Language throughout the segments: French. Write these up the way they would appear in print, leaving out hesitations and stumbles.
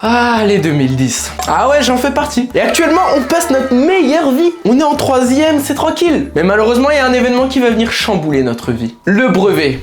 Ah, les 2010. Ah ouais, j'en fais partie. Et actuellement, on passe notre meilleure vie. On est en 3e, c'est tranquille. Mais malheureusement, il y a un événement qui va venir chambouler notre vie. Le brevet.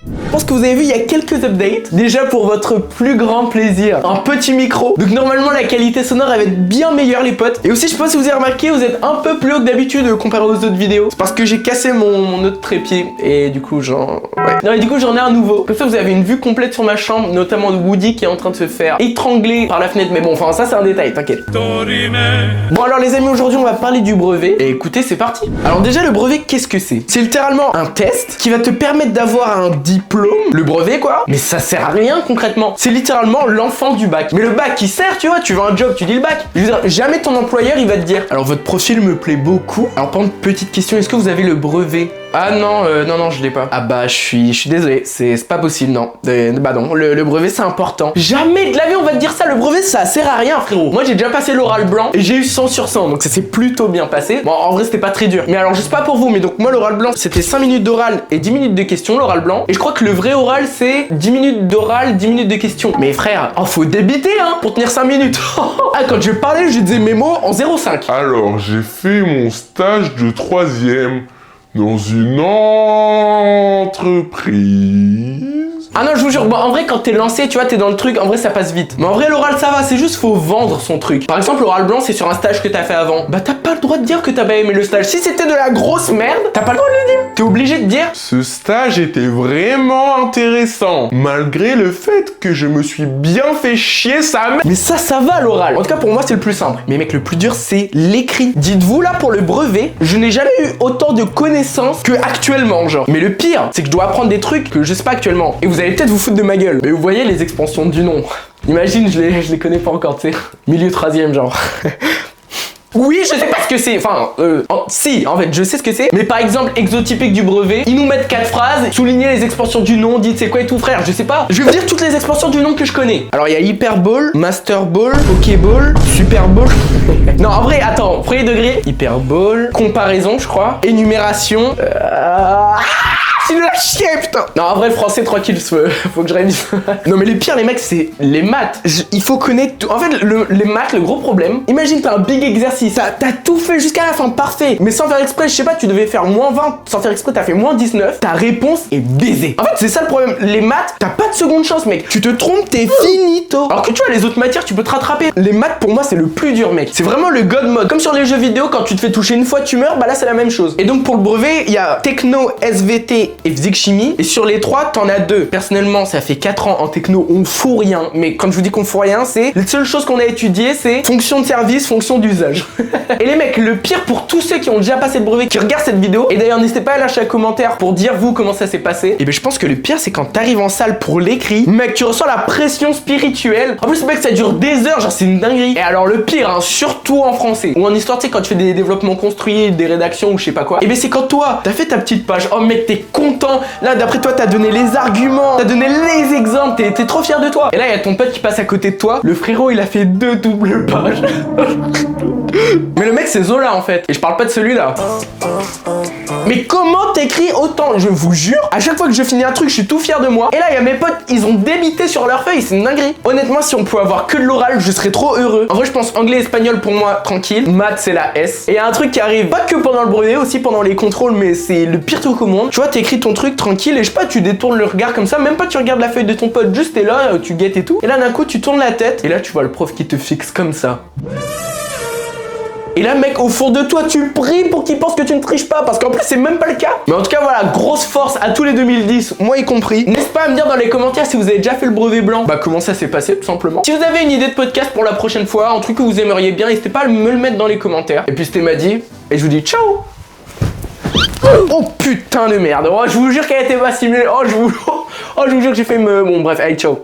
Je pense que vous avez vu, il y a quelques updates. Déjà pour votre plus grand plaisir, un petit micro. Donc normalement la qualité sonore elle va être bien meilleure les potes. Et aussi je sais pas si vous avez remarqué, vous êtes un peu plus haut que d'habitude comparé aux autres vidéos. C'est parce que j'ai cassé mon autre trépied. Et du coup j'en ai un nouveau. Comme ça vous avez une vue complète sur ma chambre, notamment de Woody qui est en train de se faire étrangler par la fenêtre. Mais bon, enfin ça c'est un détail, t'inquiète. Bon alors les amis, aujourd'hui on va parler du brevet. Et écoutez, c'est parti. Alors déjà le brevet, qu'est-ce que c'est? C'est littéralement un test qui va te permettre d'avoir un diplôme. Le brevet quoi. Mais ça sert à rien concrètement. C'est littéralement l'enfant du bac. Mais le bac qui sert, tu vois, tu veux un job, tu dis le bac. Je veux dire, jamais ton employeur il va te dire alors votre profil me plaît beaucoup. Alors par contre, petite question, est-ce que vous avez le brevet? Ah non, non, je l'ai pas. Ah bah je suis désolé, c'est pas possible, non. Bah non, le brevet c'est important. Jamais de la vie on va te dire ça, le brevet ça sert à rien frérot. Moi j'ai déjà passé l'oral blanc et j'ai eu 100 sur 100, donc ça s'est plutôt bien passé. Bon en vrai c'était pas très dur. Mais alors je sais pas pour vous, mais donc moi l'oral blanc c'était 5 minutes d'oral et 10 minutes de questions, l'oral blanc. Et je crois que le vrai oral c'est 10 minutes d'oral, 10 minutes de questions. Mais frère, oh faut débiter hein, pour tenir 5 minutes. Ah quand je parlais je disais mes mots en 0,5. Alors j'ai fait mon stage de 3e dans une entreprise. Ah non je vous jure, bon en vrai quand t'es lancé tu vois t'es dans le truc, en vrai ça passe vite. Mais en vrai l'oral ça va, c'est juste faut vendre son truc. Par exemple l'oral blanc c'est sur un stage que t'as fait avant. Bah t'as pas le droit de dire que t'as pas aimé le stage. Si c'était de la grosse merde, t'as pas le droit de le dire. T'es obligé de dire Ce stage était vraiment intéressant, malgré le fait que je me suis bien fait chier sa mère. mais ça va l'oral. En tout cas pour moi c'est le plus simple. Mais mec le plus dur c'est l'écrit. Dites-vous là pour le brevet, je n'ai jamais eu autant de connaissances que actuellement genre. Mais le pire c'est que je dois apprendre des trucs que je sais pas actuellement. Et vous allez peut-être vous foutre de ma gueule. Mais vous voyez les expansions du nom. Imagine je les connais pas encore tu sais. Milieu 3e genre. Oui, je sais pas ce que c'est. Enfin, si, en fait, je sais ce que c'est. Mais par exemple, exotypique du brevet, ils nous mettent 4 phrases, souligner les expansions du nom, dites c'est quoi et tout, frère, je sais pas. Je vais vous dire toutes les expansions du nom que je connais. Alors, il y a Hyperball, Master Ball, Pokéball, Super Ball. Non, en vrai, attends, premier degré. Hyperball, comparaison, je crois. Énumération. C'est de la chier, putain. Non, en vrai, le français, tranquille, faut que je révise. Non, mais le pire, les mecs, c'est les maths. Il faut connaître tout. En fait, les maths, le gros problème, imagine, t'as un big exercice, t'as tout fait jusqu'à la fin, parfait. Mais sans faire exprès, je sais pas, tu devais faire moins 20, sans faire exprès, t'as fait moins 19. Ta réponse est baisée. En fait, c'est ça le problème. Les maths, t'as pas de seconde chance, mec. Tu te trompes, t'es finito. Alors que tu vois, les autres matières, tu peux te rattraper. Les maths, pour moi, c'est le plus dur, mec. C'est vraiment le god mode. Comme sur les jeux vidéo, quand tu te fais toucher une fois, tu meurs, bah là, c'est la même chose. Et donc, pour le brevet, il y a techno, SVT et physique chimie, et sur les 3 t'en as 2. Personnellement ça fait 4 ans en techno, on fout rien, mais quand je vous dis qu'on fout rien, c'est les seules choses qu'on a étudiées, c'est fonction de service, fonction d'usage. Et les mecs, le pire pour tous ceux qui ont déjà passé le brevet, qui regardent cette vidéo, et d'ailleurs n'hésitez pas à lâcher un commentaire pour dire vous comment ça s'est passé, et ben je pense que le pire c'est quand t'arrives en salle pour l'écrit, mec tu ressens la pression spirituelle. En plus mec ça dure des heures, genre c'est une dinguerie. Et alors le pire, hein, surtout en français ou en histoire, tu sais quand tu fais des développements construits, des rédactions ou je sais pas quoi, et ben c'est quand toi t'as fait ta petite page, oh mec t'es content. Là, d'après toi, t'as donné les arguments, t'as donné les exemples, t'es trop fier de toi. Et là, il y a ton pote qui passe à côté de toi. Le frérot, il a fait 2 doubles pages. Mais le mec, c'est Zola en fait. Et je parle pas de celui-là. Mais comment t'écris autant? Je vous jure, à chaque fois que je finis un truc, je suis tout fier de moi. Et là, il y a mes potes, ils ont débité sur leur feuille, c'est une dinguerie. Honnêtement, si on pouvait avoir que de l'oral, je serais trop heureux. En vrai, je pense anglais, espagnol pour moi, tranquille. Maths, c'est la S. Et il y a un truc qui arrive, pas que pendant le brevet, aussi pendant les contrôles, mais c'est le pire truc au monde. Tu vois, t'écris ton truc tranquille et je sais pas, tu détournes le regard comme ça, même pas tu regardes la feuille de ton pote, juste t'es là, tu guettes et tout. Et là, d'un coup, tu tournes la tête et là, tu vois le prof qui te fixe comme ça. Et là mec, au fond de toi tu pries pour qu'il pense que tu ne triches pas, parce qu'en plus c'est même pas le cas. Mais en tout cas voilà, grosse force à tous les 2010, moi y compris. N'hésitez pas à me dire dans les commentaires si vous avez déjà fait le brevet blanc, bah comment ça s'est passé tout simplement. Si vous avez une idée de podcast pour la prochaine fois, un truc que vous aimeriez bien, n'hésitez pas à me le mettre dans les commentaires. Et puis c'était Madi, et je vous dis ciao. Oh putain de merde, oh je vous jure qu'elle était pas simulée, oh je vous jure que j'ai fait bon bref, allez ciao.